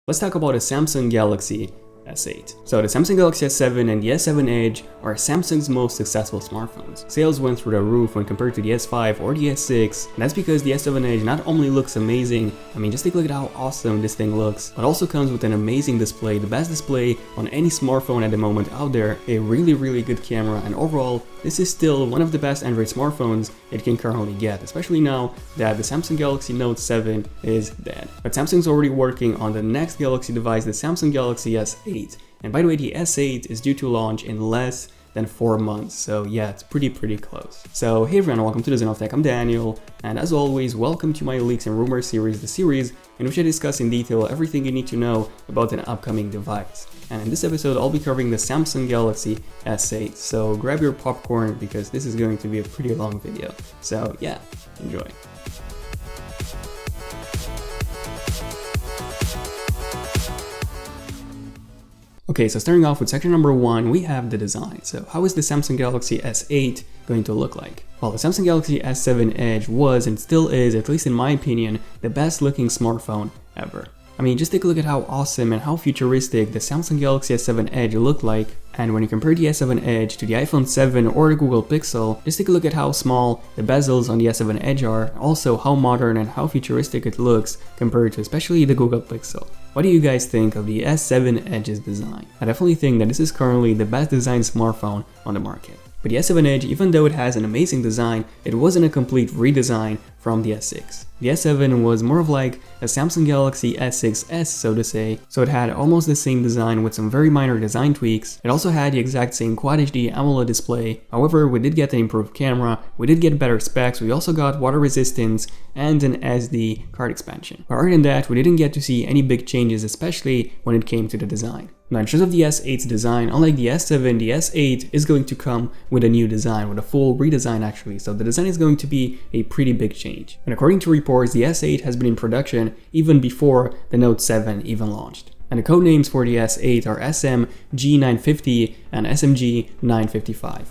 Let's talk about the Samsung Galaxy S8. So the Samsung Galaxy S7 and the S7 Edge are Samsung's most successful smartphones. Sales went through the roof when compared to the S5 or the S6, and that's because the S7 Edge not only looks amazing, I mean just take a look at how awesome this thing looks, but also comes with an amazing display, the best display on any smartphone at the moment out there, a really good camera, and overall this is still one of the best Android smartphones it can currently get, especially now that the Samsung Galaxy Note 7 is dead. But Samsung's already working on the next Galaxy device, the Samsung Galaxy S8. And by the way, the S8 is due to launch in less than 4 months, so yeah, it's pretty close. So hey everyone, welcome to the Zen of Tech. I'm Daniel, and as always, welcome to my Leaks and Rumors series, the series in which I discuss in detail everything you need to know about an upcoming device. And in this episode, I'll be covering the Samsung Galaxy S8, so grab your popcorn because this is going to be a pretty long video. So yeah, enjoy. Okay, so starting off with section number 1, we have the design. So how is the Samsung Galaxy S8 going to look like? Well, the Samsung Galaxy S7 Edge was and still is, at least in my opinion, the best looking smartphone ever. I mean, just take a look at how awesome and how futuristic the Samsung Galaxy S7 Edge looked like, and when you compare the S7 Edge to the iPhone 7 or the Google Pixel, just take a look at how small the bezels on the S7 Edge are, also how modern and how futuristic it looks compared to especially the Google Pixel. What do you guys think of the S7 Edge's design? I definitely think that this is currently the best designed smartphone on the market. But the S7 Edge, even though it has an amazing design, it wasn't a complete redesign from the S6. The S7 was more of like a Samsung Galaxy S6s, so to say, so it had almost the same design with some very minor design tweaks. It also had the exact same Quad HD AMOLED display. However, we did get an improved camera, we did get better specs, we also got water resistance and an SD card expansion. But other than that, we didn't get to see any big changes, especially when it came to the design. Now, in terms of the S8's design, unlike the S7, the S8 is going to come with a new design, with a full redesign actually, so the design is going to be a pretty big change. And according to reports, the S8 has been in production even before the Note 7 even launched. And the code names for the S8 are SMG950 and SMG955.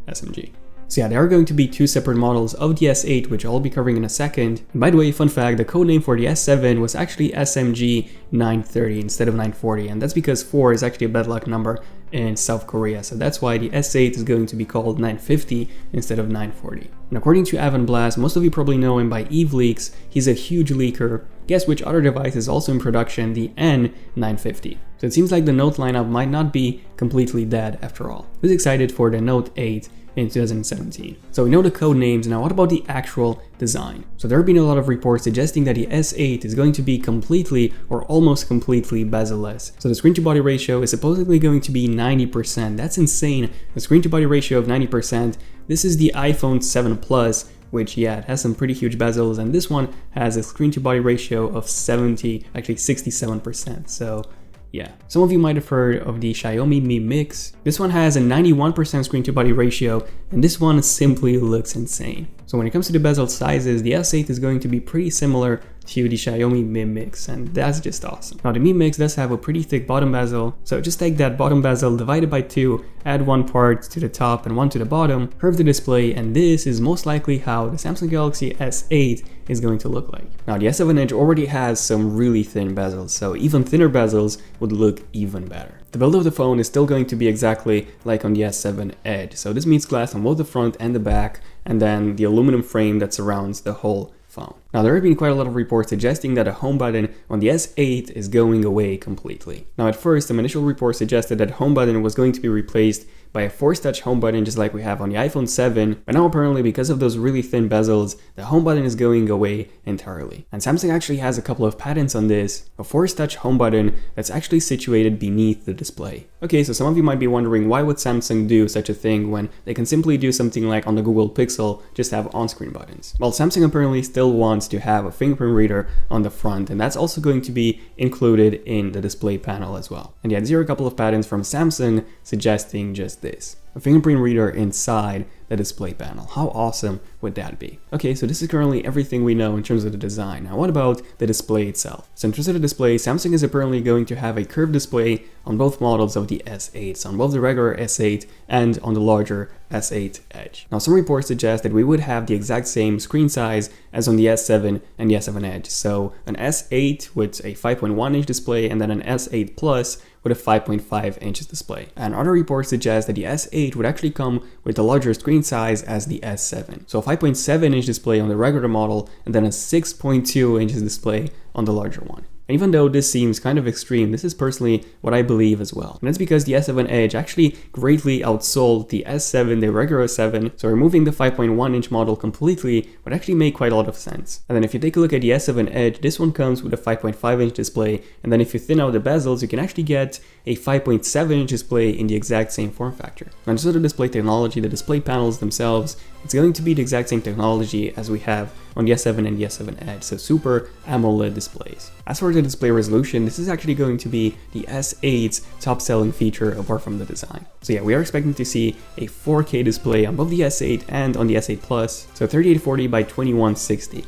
SMG. So yeah, there are going to be two separate models of the S8, which I'll be covering in a second. And by the way, fun fact, the codename for the S7 was actually SMG 930 instead of 940, and that's because 4 is actually a bad luck number in South Korea, so that's why the S8 is going to be called 950 instead of 940. And according to Avon Blast, most of you probably know him by Eve Leaks, he's a huge leaker. Guess which other device is also in production, the N950. So it seems like the Note lineup might not be completely dead after all. Who's excited for the Note 8 in 2017. So we know the code names, now what about the actual design? So there have been a lot of reports suggesting that the S8 is going to be completely or almost completely bezel-less. So the screen to body ratio is supposedly going to be 90%. That's insane. A screen to body ratio of 90%. This is the iPhone 7 Plus, which yeah, it has some pretty huge bezels, and this one has a screen to body ratio of 67%. So yeah, some of you might have heard of the Xiaomi Mi Mix. This one has a 91% screen to body ratio, and this one simply looks insane. So when it comes to the bezel sizes, the S8 is going to be pretty similar to the Xiaomi Mi Mix, and that's just awesome. Now the Mi Mix does have a pretty thick bottom bezel, so just take that bottom bezel, divide it by 2, add one part to the top and one to the bottom, curve the display, and this is most likely how the Samsung Galaxy S8 is going to look like. Now the S7 Edge already has some really thin bezels, so even thinner bezels would look even better. The build of the phone is still going to be exactly like on the S7 Edge, so this means glass on both the front and the back, and then the aluminum frame that surrounds the whole phone. Now there have been quite a lot of reports suggesting that a home button on the S8 is going away completely. Now at first, some initial reports suggested that home button was going to be replaced by a Force Touch home button just like we have on the iPhone 7, but now apparently because of those really thin bezels, the home button is going away entirely. And Samsung actually has a couple of patents on this, a Force Touch home button that's actually situated beneath the display. Okay, so some of you might be wondering, why would Samsung do such a thing when they can simply do something like on the Google Pixel, just have on-screen buttons? Well, Samsung apparently still wants to have a fingerprint reader on the front, and that's also going to be included in the display panel as well. And yeah, there are a couple of patents from Samsung suggesting just this. A fingerprint reader inside the display panel. How awesome would that be? Okay, so this is currently everything we know in terms of the design. Now what about the display itself? So in terms of the display, Samsung is apparently going to have a curved display on both models of the S8, so on both the regular S8 and on the larger S8 Edge. Now some reports suggest that we would have the exact same screen size as on the S7 and the S7 Edge. So an S8 with a 5.1 inch display and then an S8 Plus with a 5.5 inches display. And other reports suggest that the S8 would actually come with a larger screen size as the S7. So a 5.7 inch display on the regular model and then a 6.2 inches display on the larger one. And even though this seems kind of extreme, this is personally what I believe as well. And that's because the S7 Edge actually greatly outsold the S7, the regular S7, so removing the 5.1 inch model completely would actually make quite a lot of sense. And then if you take a look at the S7 Edge, this one comes with a 5.5 inch display, and then if you thin out the bezels, you can actually get a 5.7 inch display in the exact same form factor. Now just the display technology, the display panels themselves, it's going to be the exact same technology as we have on the S7 and the S7 Edge, so Super AMOLED displays. As for the display resolution, this is actually going to be the S8's top selling feature apart from the design. So yeah, we are expecting to see a 4K display on both the S8 and on the S8 Plus, so 3840 by 2160.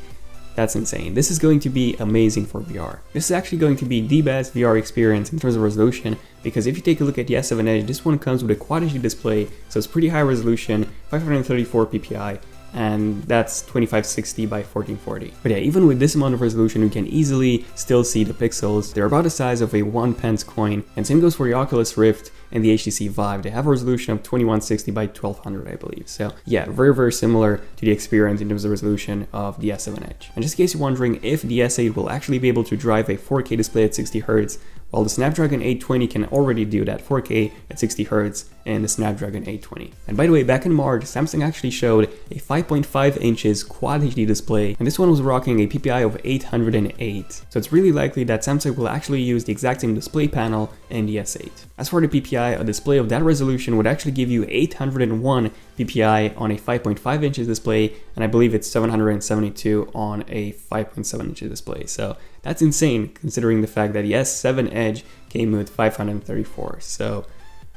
That's insane. This is going to be amazing for VR. This is actually going to be the best VR experience in terms of resolution, because if you take a look at the S7 Edge, this one comes with a Quad HD display, so it's pretty high resolution, 534 ppi, and that's 2560 by 1440. But yeah, even with this amount of resolution, you can easily still see the pixels. They're about the size of a 1 pence coin, and same goes for the Oculus Rift and the HTC Vive. They have a resolution of 2160 by 1200, I believe. So yeah, very similar to the experience in terms of resolution of the S7 Edge. And just in case you're wondering if the S8 will actually be able to drive a 4K display at 60 Hz, well, the Snapdragon 820 can already do that 4K at 60 Hz in the Snapdragon 820. And by the way, back in March, Samsung actually showed a 5.5 inches Quad HD display, and this one was rocking a PPI of 808. So it's really likely that Samsung will actually use the exact same display panel in the S8. As for the PPI, a display of that resolution would actually give you 801 PPI on a 5.5 inches display, and I believe it's 772 on a 5.7 inches display. So that's insane considering the fact that the S7 Edge came with 534. So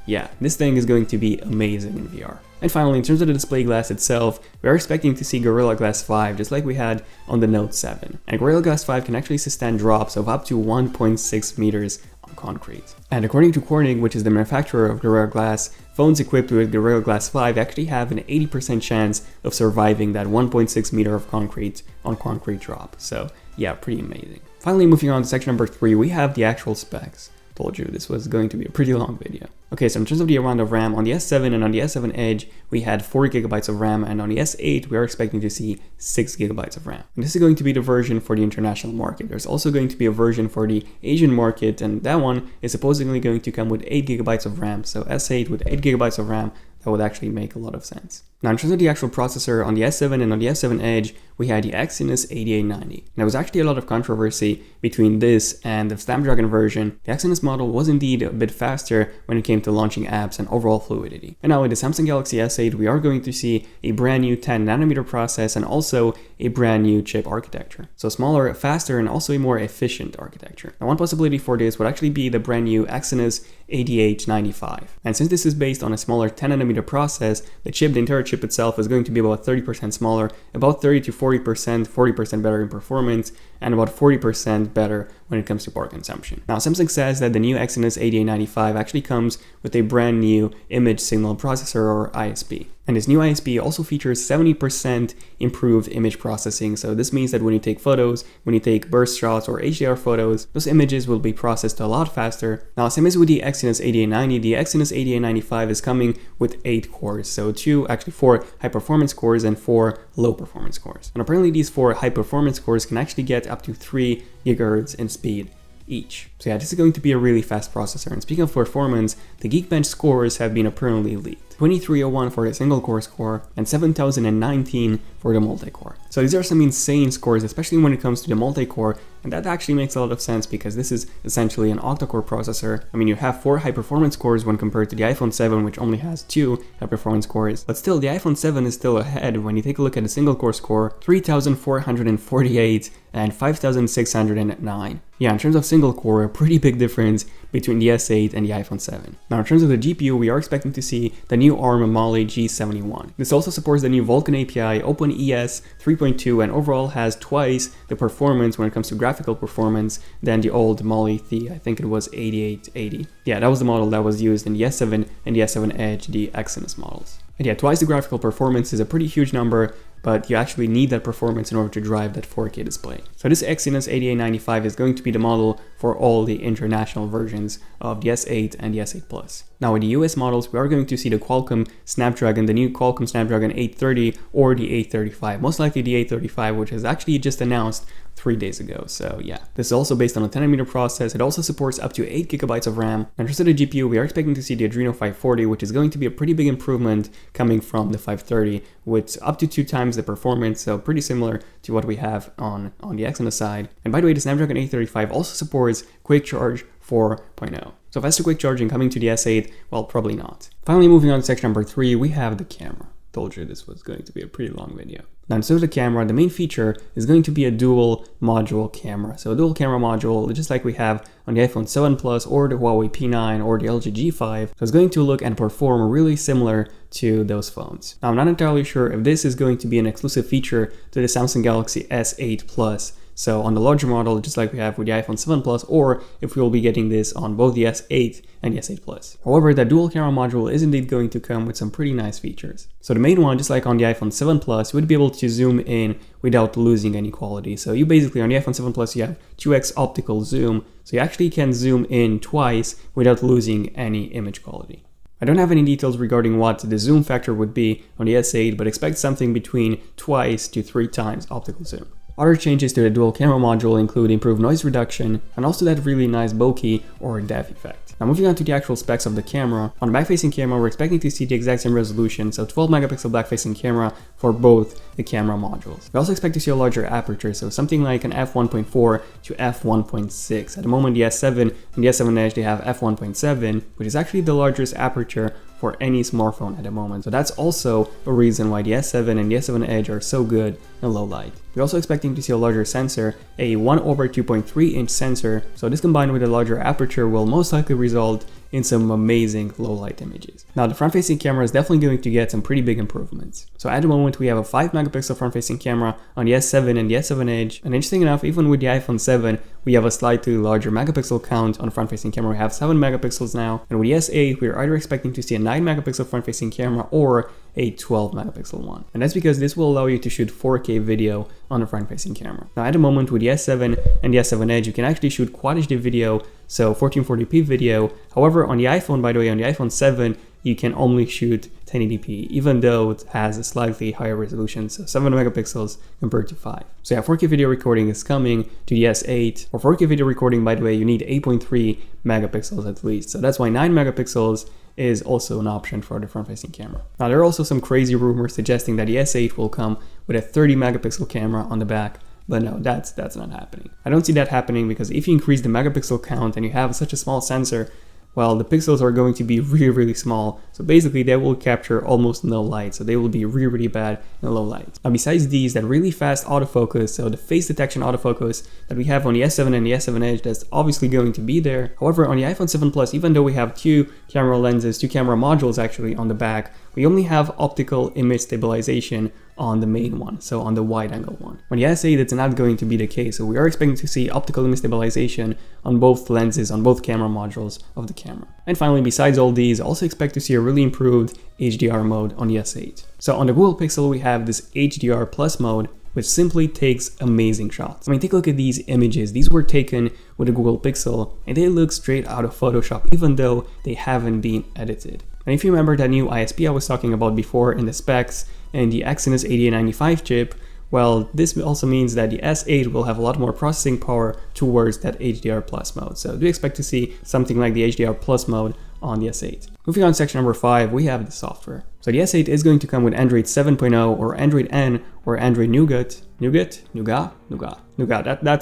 yeah, this thing is going to be amazing in VR. And finally, in terms of the display glass itself, we are expecting to see Gorilla Glass 5 just like we had on the Note 7. And Gorilla Glass 5 can actually sustain drops of up to 1.6 meters on concrete. And according to Corning, which is the manufacturer of Gorilla Glass, phones equipped with Gorilla Glass 5 actually have an 80% chance of surviving that 1.6 meter of concrete on concrete drop. So yeah, pretty amazing. Finally, moving on to section number 3, we have the actual specs. Told you this was going to be a pretty long video. Okay, so in terms of the amount of RAM, on the S7 and on the S7 Edge, we had 4 GB of RAM, and on the S8, we are expecting to see 6 GB of RAM. And this is going to be the version for the international market. There's also going to be a version for the Asian market, and that one is supposedly going to come with 8 GB of RAM. So S8 with 8 GB of RAM, that would actually make a lot of sense. Now, in terms of the actual processor, on the S7 and on the S7 Edge, we had the Exynos 8890. And there was actually a lot of controversy between this and the Snapdragon version. The Exynos model was indeed a bit faster when it came to launching apps and overall fluidity. And now with the Samsung Galaxy S8, we are going to see a brand new 10nm process and also a brand new chip architecture. So smaller, faster, and also a more efficient architecture. Now, one possibility for this would actually be the brand new Exynos 8895. And since this is based on a smaller 10nm process, the entire chip itself is going to be about 30% smaller, about 30 to 40% better in performance, and about 40% better when it comes to power consumption. Now, Samsung says that the new Exynos 8895 actually comes with a brand new image signal processor, or ISP. And this new ISP also features 70% improved image processing. So this means that when you take photos, when you take burst shots or HDR photos, those images will be processed a lot faster. Now, same as with the Exynos 8890, the Exynos 8895 is coming with 8 cores. So 4 high performance cores and 4 low performance cores. And apparently these 4 high performance cores can actually get up to 3 GHz in speed each. So yeah, this is going to be a really fast processor. And speaking of performance, the Geekbench scores have been apparently leaked. 2301 for the single core score and 7019 for the multi-core. So these are some insane scores, especially when it comes to the multi-core, and that actually makes a lot of sense because this is essentially an octa-core processor. I mean, you have 4 high-performance cores when compared to the iPhone 7, which only has 2 high-performance cores, but still, the iPhone 7 is still ahead when you take a look at the single-core score, 3448 and 5609. Yeah, in terms of single core, a pretty big difference between the S8 and the iPhone 7. Now, in terms of the GPU, we are expecting to see the new new ARM Mali G71. This also supports the new Vulkan API, OpenES 3.2, and overall has twice the performance when it comes to graphical performance than the old Mali Thi. I think it was 8880. Yeah, that was the model that was used in the S7 and the S7 Edge, the Exynos models. And yeah, twice the graphical performance is a pretty huge number, but you actually need that performance in order to drive that 4K display. So this Exynos 8895 is going to be the model for all the international versions of the S8 and the S8 Plus. Now in the US models, we are going to see the Qualcomm Snapdragon, the new Qualcomm Snapdragon 830 or the 835, most likely the 835, which is actually just announced 3 days ago. So yeah, this is also based on a 10nm process. It also supports up to 8 GB of RAM. And for the GPU, we are expecting to see the Adreno 540, which is going to be a pretty big improvement coming from the 530 with up to 2 times the performance. So pretty similar to what we have on the Exynos side. And by the way, the Snapdragon 835 also supports Quick Charge 4.0. So faster quick charging coming to the S8? Well, probably not. Finally, moving on to section number 3, we have the camera. Told you this was going to be a pretty long video. Now, instead of the camera, the main feature is going to be a dual module camera. So a dual camera module, just like we have on the iPhone 7 Plus or the Huawei P9 or the LG G5. So it's going to look and perform really similar to those phones. Now, I'm not entirely sure if this is going to be an exclusive feature to the Samsung Galaxy S8 Plus. So on the larger model, just like we have with the iPhone 7 Plus, or if we will be getting this on both the S8 and the S8 Plus. However, that dual camera module is indeed going to come with some pretty nice features. So the main one, just like on the iPhone 7 Plus, you would be able to zoom in without losing any quality. So you basically, on the iPhone 7 Plus, you have 2x optical zoom. So you actually can zoom in twice without losing any image quality. I don't have any details regarding what the zoom factor would be on the S8, but expect something between twice to 3 times optical zoom. Other changes to the dual camera module include improved noise reduction and also that really nice bokeh or depth effect. Now moving on to the actual specs of the camera. On the back-facing camera, we're expecting to see the exact same resolution, so 12 megapixel back-facing camera for both the camera modules. We also expect to see a larger aperture, so something like an f1.4 to f1.6. At the moment, the S7 and the S7 Edge, they have f1.7, which is actually the largest aperture for any smartphone at the moment. So that's also a reason why the S7 and the S7 Edge are so good in low light. We're also expecting to see a larger sensor, a 1/2.3 inch sensor. So this combined with a larger aperture will most likely result in some amazing low light images. Now the front facing camera is definitely going to get some pretty big improvements. So at the moment we have a 5 megapixel front facing camera on the S7 and the S7 Edge. And interesting enough, even with the iPhone 7, we have a slightly larger megapixel count on the front facing camera. We have 7 megapixels now. And with the S8, we're either expecting to see a 9 megapixel front facing camera or a 12 megapixel one. And that's because this will allow you to shoot 4K video on the front facing camera. Now at the moment with the S7 and the S7 Edge, you can actually shoot Quad HD video, so 1440p video. However, on the iPhone, by the way, on the iPhone 7, you can only shoot 1080p, even though it has a slightly higher resolution, so 7 megapixels compared to 5. So yeah, 4K video recording is coming to the S8. For 4K video recording, by the way, you need 8.3 megapixels at least. So that's why 9 megapixels is also an option for the front-facing camera. Now, there are also some crazy rumors suggesting that the S8 will come with a 30 megapixel camera on the back, but no, that's not happening. I don't see that happening because if you increase the megapixel count and you have such a small sensor, well, the pixels are going to be really small. So basically they will capture almost no light. So they will be really bad in low light. Now besides these, that really fast autofocus, so the face detection autofocus that we have on the S7 and the S7 Edge, that's obviously going to be there. However, on the iPhone 7 Plus, even though we have 2 camera lenses, 2 camera modules actually on the back, we only have optical image stabilization on the main one, so on the wide angle one. On the S8, it's not going to be the case, so we are expecting to see optical image stabilization on both lenses, on both camera modules of the camera. And finally, besides all these, also expect to see a really improved HDR mode on the S8. So on the Google Pixel, we have this HDR Plus mode, which simply takes amazing shots. I mean, take a look at these images. These were taken with the Google Pixel, and they look straight out of Photoshop, even though they haven't been edited. And if you remember that new ISP I was talking about before in the specs and the Exynos 8895 chip, well, this also means that the S8 will have a lot more processing power towards that HDR Plus mode. So do expect to see something like the HDR Plus mode on the S8. Moving on to section number 5, we have the software. So the S8 is going to come with Android 7.0 or Android N or Android Nougat. That's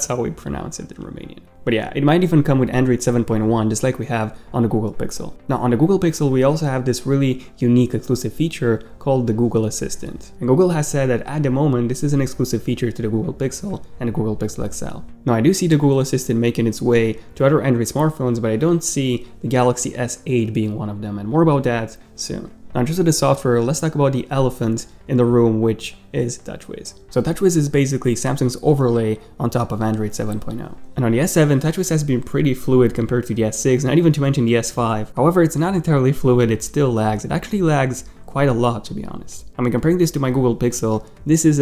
how we pronounce it in Romanian. But yeah, it might even come with Android 7.1, just like we have on the Google Pixel. Now on the Google Pixel, we also have this really unique exclusive feature called the Google Assistant. And Google has said that at the moment, this is an exclusive feature to the Google Pixel and the Google Pixel XL. Now I do see the Google Assistant making its way to other Android smartphones, but I don't see the Galaxy S8 being one of them, and more about that soon. Now, in terms of the software, let's talk about the elephant in the room, which is TouchWiz. So TouchWiz is basically Samsung's overlay on top of Android 7.0. And on the S7, TouchWiz has been pretty fluid compared to the S6, not even to mention the S5. However, it's not entirely fluid, it still lags. It actually lags quite a lot, to be honest. I mean, comparing this to my Google Pixel, this is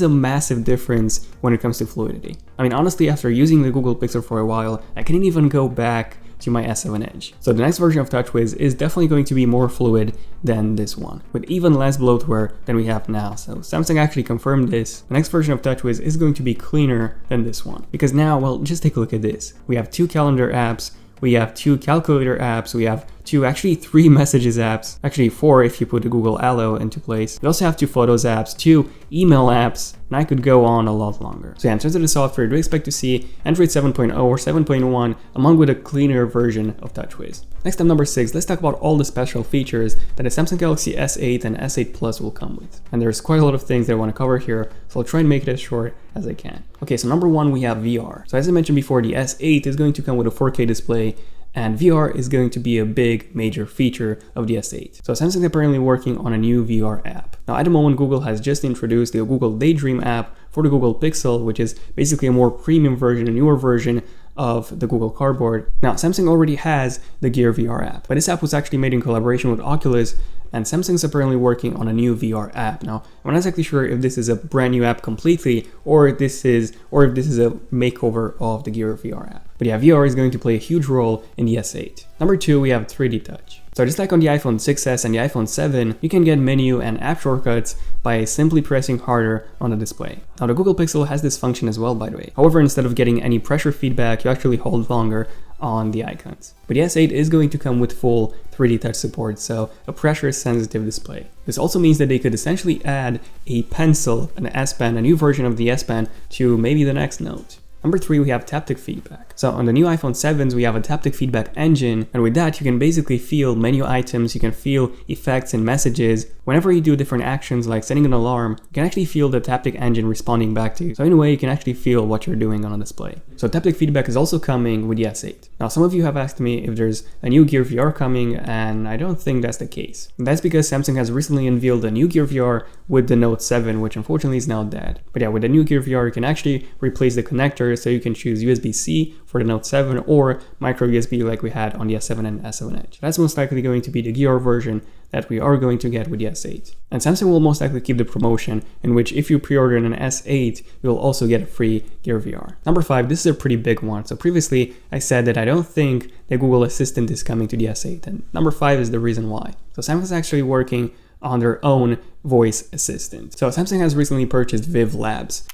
a massive difference when it comes to fluidity. I mean, honestly, after using the Google Pixel for a while, I couldn't even go back to my S7 Edge. So the next version of TouchWiz is definitely going to be more fluid than this one, with even less bloatware than we have now. So Samsung actually confirmed this. The next version of TouchWiz is going to be cleaner than this one. Because now, well, just take a look at this. We have 2 calendar apps, we have 2 calculator apps, we have 2, actually 3 messages apps, actually 4 if you put the Google Allo into place. We also have 2 photos apps, 2 email apps, and I could go on a lot longer. So yeah, in terms of the software, do expect to see Android 7.0 or 7.1 along with a cleaner version of TouchWiz. Next up, number 6, let's talk about all the special features that a Samsung Galaxy S8 and S8 Plus will come with. And there's quite a lot of things that I want to cover here, so I'll try and make it as short as I can. Okay, so number 1, we have VR. So as I mentioned before, the S8 is going to come with a 4K display, and VR is going to be a big major feature of the S8. So Samsung is apparently working on a new VR app. Now at the moment, Google has just introduced the Google Daydream app for the Google Pixel, which is basically a more premium version, a newer version of the Google Cardboard. Now Samsung already has the Gear VR app, but this app was actually made in collaboration with Oculus, and Samsung's apparently working on a new VR app. Now, I'm not exactly sure if this is a brand new app completely, or if this is a makeover of the Gear VR app. But yeah, VR is going to play a huge role in the S8. Number 2, we have 3D Touch. So just like on the iPhone 6s and the iPhone 7, you can get menu and app shortcuts by simply pressing harder on the display. Now the Google Pixel has this function as well, by the way. However, instead of getting any pressure feedback, you actually hold longer on the icons. But the S8 is going to come with full 3D touch support, so a pressure sensitive display. This also means that they could essentially add a pencil, an S Pen, a new version of the S Pen to maybe the next Note. Number 3, we have taptic feedback. So on the new iPhone 7s, we have a taptic feedback engine, and with that, you can basically feel menu items, you can feel effects and messages. Whenever you do different actions like setting an alarm, you can actually feel the taptic engine responding back to you. So in a way, you can actually feel what you're doing on a display. So taptic feedback is also coming with the S8. Now, some of you have asked me if there's a new Gear VR coming, and I don't think that's the case. And that's because Samsung has recently unveiled a new Gear VR with the Note 7, which unfortunately is now dead. But yeah, with the new Gear VR, you can actually replace the connector, so you can choose USB-C for the Note 7 or micro USB like we had on the S7 and S7 Edge. That's most likely going to be the Gear version that we are going to get with the S8. And Samsung will most likely keep the promotion in which if you pre-order an S8, you'll also get a free Gear VR. Number 5, this is a pretty big one. So previously I said that I don't think the Google Assistant is coming to the S8, and number 5 is the reason why. So Samsung is actually working on their own voice assistant. So Samsung has recently purchased Viv Labs.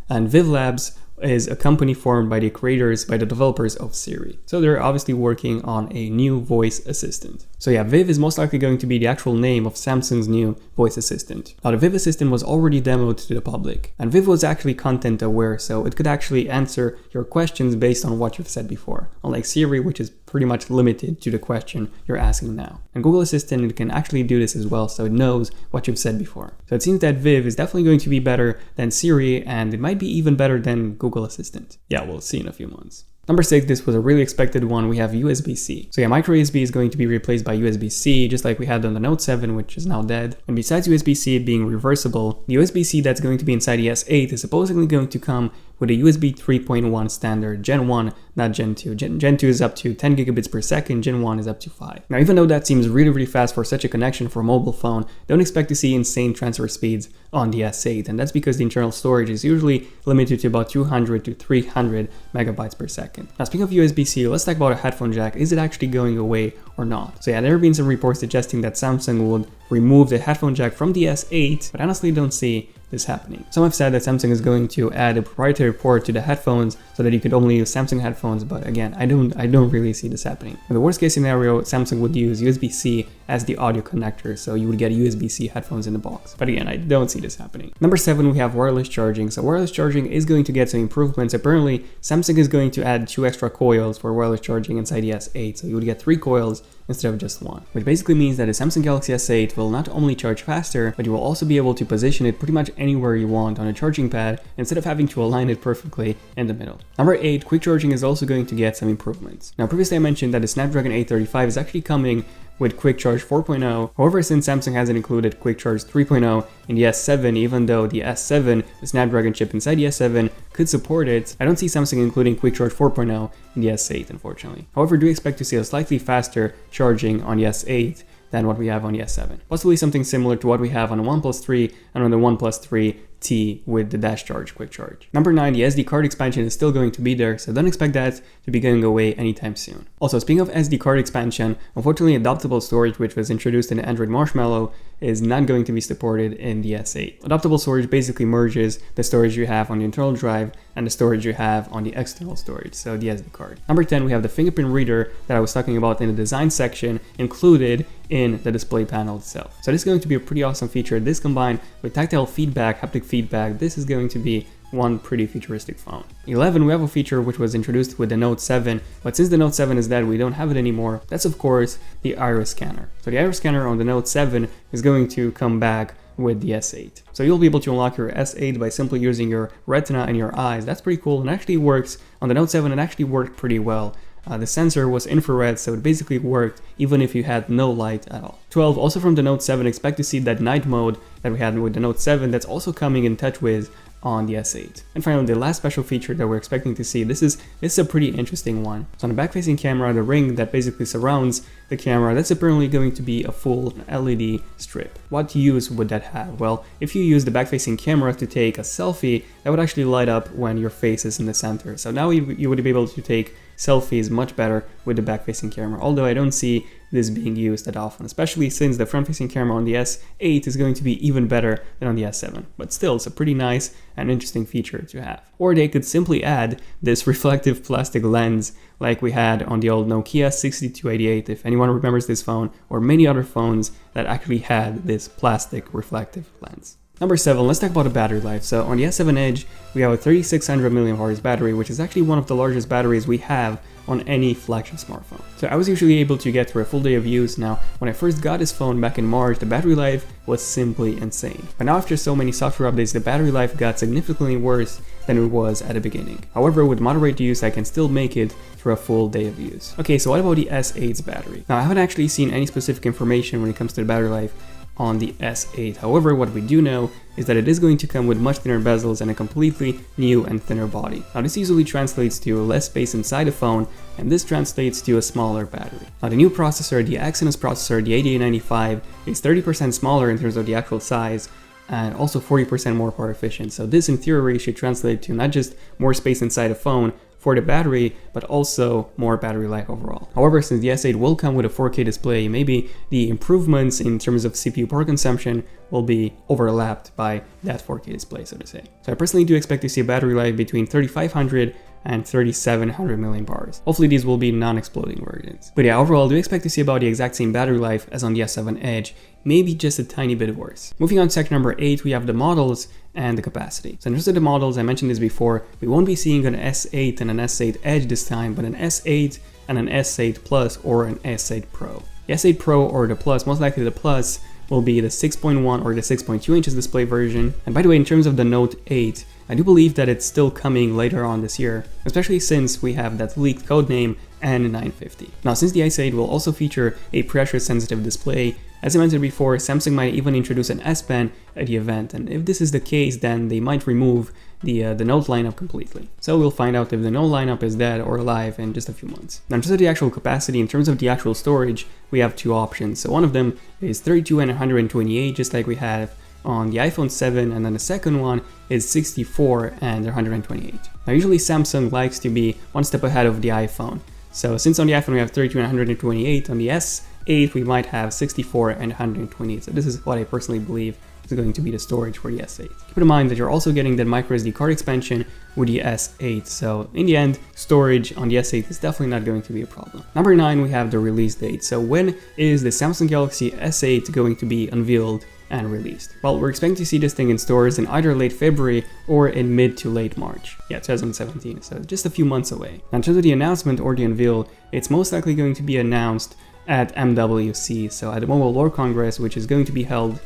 And Viv Labs is a company formed by the developers of Siri. So they're obviously working on a new voice assistant. So yeah, Viv is most likely going to be the actual name of Samsung's new voice assistant. Now the Viv assistant was already demoed to the public, and Viv was actually content aware, so it could actually answer your questions based on what you've said before, unlike Siri, which is pretty much limited to the question you're asking now. And Google Assistant can actually do this as well, so it knows what you've said before. So it seems that Viv is definitely going to be better than Siri, and it might be even better than Google Assistant. Yeah, we'll see in a few months. Number 6, this was a really expected one. We have USB-C. So yeah, micro USB is going to be replaced by USB-C, just like we had on the Note 7, which is now dead. And besides USB-C being reversible, the USB-C that's going to be inside the S8 is supposedly going to come with a USB 3.1 standard, Gen 1, not Gen 2. Gen 2 is up to 10 gigabits per second, Gen 1 is up to 5. Now, even though that seems really fast for such a connection for a mobile phone, don't expect to see insane transfer speeds on the S8, and that's because the internal storage is usually limited to about 200 to 300 megabytes per second. Now, speaking of USB-C, let's talk about a headphone jack. Is it actually going away or not? So yeah, there have been some reports suggesting that Samsung would remove the headphone jack from the S8, but I honestly don't see this happening. Some have said that Samsung is going to add a proprietary port to the headphones so that you could only use Samsung headphones, but again, I don't really see this happening. In the worst case scenario, Samsung would use USB-C as the audio connector, so you would get USB-C headphones in the box. But again, I don't see this happening. Number 7, we have wireless charging. So wireless charging is going to get some improvements. Apparently, Samsung is going to add 2 extra coils for wireless charging inside the S8, so you would get 3 coils instead of just 1, which basically means that the Samsung Galaxy S8 will not only charge faster, but you will also be able to position it pretty much anywhere you want on a charging pad instead of having to align it perfectly in the middle. Number 8, quick charging is also going to get some improvements. Now previously I mentioned that the Snapdragon 835 is actually coming with Quick Charge 4.0. However, since Samsung hasn't included Quick Charge 3.0 in the S7, even though the S7, the Snapdragon chip inside the S7, could support it, I don't see Samsung including Quick Charge 4.0 in the S8, unfortunately. However, do expect to see a slightly faster charging on the S8 than what we have on the S7. Possibly something similar to what we have on the OnePlus 3 and on the OnePlus 3T with the Dash Charge Quick Charge. Number 9, the SD card expansion is still going to be there, so don't expect that to be going away anytime soon. Also, speaking of SD card expansion, unfortunately adaptable storage, which was introduced in Android Marshmallow, is not going to be supported in the S8. Adaptable storage basically merges the storage you have on the internal drive and the storage you have on the external storage, so the SD card. Number 10, we have the fingerprint reader that I was talking about in the design section included in the display panel itself. So this is going to be a pretty awesome feature. This combined with tactile feedback, haptic feedback, this is going to be one pretty futuristic phone. 11, we have a feature which was introduced with the Note 7, but since the Note 7 is dead, we don't have it anymore. That's of course the iris scanner. So the iris scanner on the Note 7 is going to come back with the S8. So you'll be able to unlock your S8 by simply using your retina and your eyes. That's pretty cool and actually works. On the Note 7, it actually worked pretty well. The sensor was infrared, so it basically worked even if you had no light at all. 12, also from the Note 7, expect to see that night mode that we had with the Note 7 that's also coming in TouchWiz on the S8. And finally, the last special feature that we're expecting to see, this is a pretty interesting one. So on the back-facing camera, the ring that basically surrounds the camera, that's apparently going to be a full LED strip. What use would that have? Well, if you use the back-facing camera to take a selfie, that would actually light up when your face is in the center. So now you would be able to take selfies much better with the back-facing camera, although I don't see this being used that often, especially since the front-facing camera on the S8 is going to be even better than on the S7. But still, it's a pretty nice and interesting feature to have. Or they could simply add this reflective plastic lens like we had on the old Nokia 6288, if anyone remembers this phone, or many other phones that actually had this plastic reflective lens. Number 7, let's talk about the battery life. So on the S7 Edge, we have a 3600 mAh battery, which is actually one of the largest batteries we have on any flagship smartphone. So I was usually able to get through a full day of use. Now, when I first got this phone back in March, the battery life was simply insane. But now after so many software updates, the battery life got significantly worse than it was at the beginning. However, with moderate use, I can still make it through a full day of use. Okay, so what about the S8's battery? Now, I haven't actually seen any specific information when it comes to the battery life on the S8. However, what we do know is that it is going to come with much thinner bezels and a completely new and thinner body. Now this usually translates to less space inside the phone, and this translates to a smaller battery. Now the new processor, the Exynos processor, the 8895, is 30% smaller in terms of the actual size, and also 40% more power efficient. So this in theory should translate to not just more space inside a phone for the battery, but also more battery life overall. However, since the S8 will come with a 4K display, maybe the improvements in terms of CPU power consumption will be overlapped by that 4K display, so to say. So I personally do expect to see a battery life between 3500 and 3700 mAh. Hopefully these will be non-exploding versions. But yeah, overall, do expect to see about the exact same battery life as on the S7 Edge, maybe just a tiny bit worse. Moving on to section number 8, we have the models and the capacity. So in terms of the models, I mentioned this before, we won't be seeing an S8 and an S8 Edge this time, but an S8 and an S8 Plus or an S8 Pro. The S8 Pro or the Plus, most likely the Plus, will be the 6.1 or the 6.2 inches display version. And by the way, in terms of the Note 8, I do believe that it's still coming later on this year, especially since we have that leaked codename N950. Now, since the S8 will also feature a pressure-sensitive display, as I mentioned before, Samsung might even introduce an S Pen at the event, and if this is the case, then they might remove the Note lineup completely. So we'll find out if the Note lineup is dead or alive in just a few months. Now, in terms of the actual capacity, in terms of the actual storage, we have two options. So one of them is 32 and 128, just like we have on the iPhone 7, and then the second one is 64 and 128. Now, usually Samsung likes to be one step ahead of the iPhone. So since on the iPhone we have 32 and 128, on the S8 we might have 64 and 128. So this is what I personally believe is going to be the storage for the S8. Keep in mind that you're also getting that microSD card expansion with the S8. So in the end, storage on the S8 is definitely not going to be a problem. Number 9, we have the release date. So when is the Samsung Galaxy S8 going to be unveiled and released? Well, we're expecting to see this thing in stores in either late February or in mid to late March. Yeah, 2017, so just a few months away. Now, in terms of the announcement or the unveil, it's most likely going to be announced at MWC, so at the Mobile World Congress, which is going to be held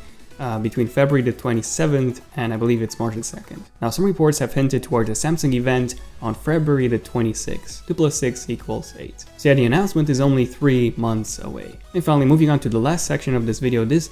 between February the 27th and I believe it's March the 2nd. Now some reports have hinted towards a Samsung event on February the 26th. 2 plus 6 equals 8. So yeah, the announcement is only 3 months away. And finally, moving on to the last section of this video, this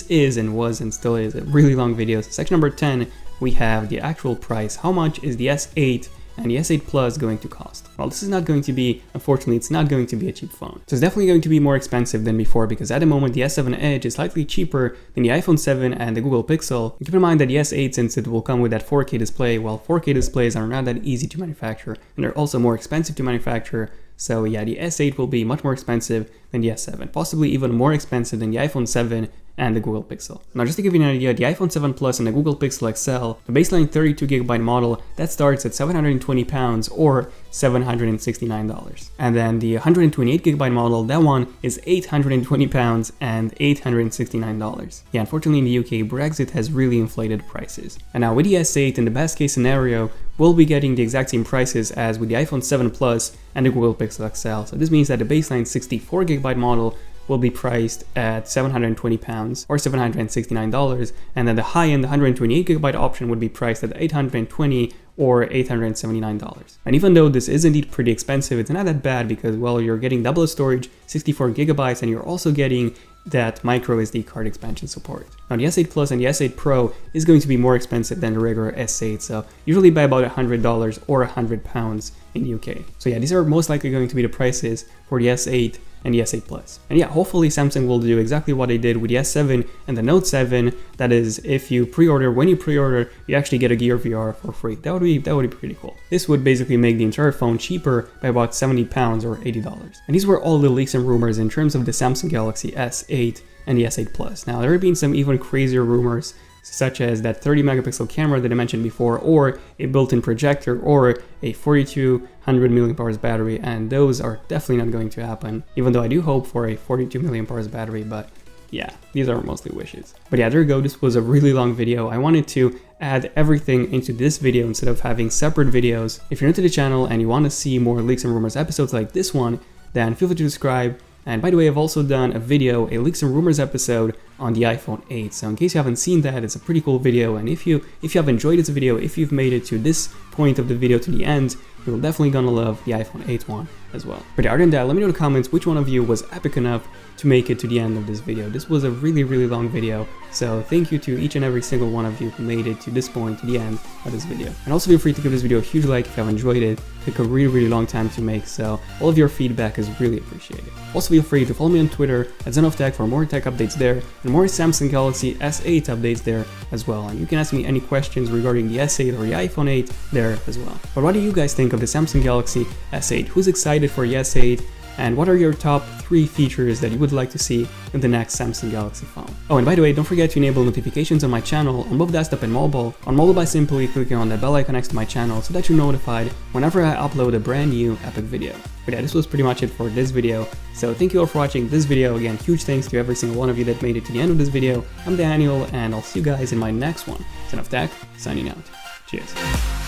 is and was and still is a really long video. So section number 10, we have the actual price. How much is the S8 and the S8 Plus going to cost? Well, this is not going to be, unfortunately, it's not going to be a cheap phone. So it's definitely going to be more expensive than before, because at the moment the S7 Edge is slightly cheaper than the iPhone 7 and the Google Pixel. And keep in mind that the S8, since it will come with that 4K display, well, 4K displays are not that easy to manufacture, and they're also more expensive to manufacture. So yeah, the S8 will be much more expensive than the S7, possibly even more expensive than the iPhone 7 and the Google Pixel. Now, just to give you an idea, the iPhone 7 Plus and the Google Pixel XL, the baseline 32GB model, that starts at £720 or $769. And then the 128GB model, that one is £820 and $869. Yeah, unfortunately in the UK, Brexit has really inflated prices. And now with the S8, in the best case scenario, we'll be getting the exact same prices as with the iPhone 7 Plus and the Google Pixel XL. So this means that the baseline 64GB model will be priced at £720 or $769, and then the high-end 128GB option would be priced at $820 or $879. And even though this is indeed pretty expensive, it's not that bad because, well, you're getting double the storage, 64GB, and you're also getting that micro SD card expansion support. Now the S8 Plus and the S8 Pro is going to be more expensive than the regular S8, so usually by about $100 or £100 in the UK. So yeah, these are most likely going to be the prices for the S8 and the S8 Plus. And yeah, hopefully Samsung will do exactly what they did with the S7 and the Note 7. That is, if you pre-order, when you pre-order, you actually get a Gear VR for free. That would be pretty cool. This would basically make the entire phone cheaper by about £70 or $80. And these were all the leaks and rumors in terms of the Samsung Galaxy S8 and the S8 Plus. Now there have been some even crazier rumors, such as that 30 megapixel camera that I mentioned before, or a built-in projector, or a 4200 mAh battery, and those are definitely not going to happen, even though I do hope for a 42 mAh battery, but yeah, these are mostly wishes. But yeah, there you go, this was a really long video. I wanted to add everything into this video instead of having separate videos. If you're new to the channel and you want to see more Leaks and Rumors episodes like this one, then feel free to subscribe. And by the way, I've also done a video, a Leaks and Rumors episode on the iPhone 8. So in case you haven't seen that, it's a pretty cool video. And if you have enjoyed this video, if you've made it to this point of the video to the end, you're definitely gonna love the iPhone 8 one as well. But other than that, let me know in the comments which one of you was epic enough to make it to the end of this video. This was a really long video, so thank you to each and every single one of you who made it to this point, to the end of this video. And also feel free to give this video a huge like if you have enjoyed it. It took a really long time to make, so all of your feedback is really appreciated. Also feel free to follow me on Twitter at ZenofTech for more tech updates there, and more Samsung Galaxy S8 updates there as well. And you can ask me any questions regarding the S8 or the iPhone 8 there as well. But what do you guys think of the Samsung Galaxy S8? Who's excited for the S8? And what are your top 3 features that you would like to see in the next Samsung Galaxy phone? Oh, and by the way, don't forget to enable notifications on my channel on both desktop and mobile. On mobile by simply clicking on the bell icon next to my channel so that you're notified whenever I upload a brand new epic video. But yeah, this was pretty much it for this video. So thank you all for watching this video. Again, huge thanks to every single one of you that made it to the end of this video. I'm Daniel, and I'll see you guys in my next one. ZenofTech, signing out. Cheers.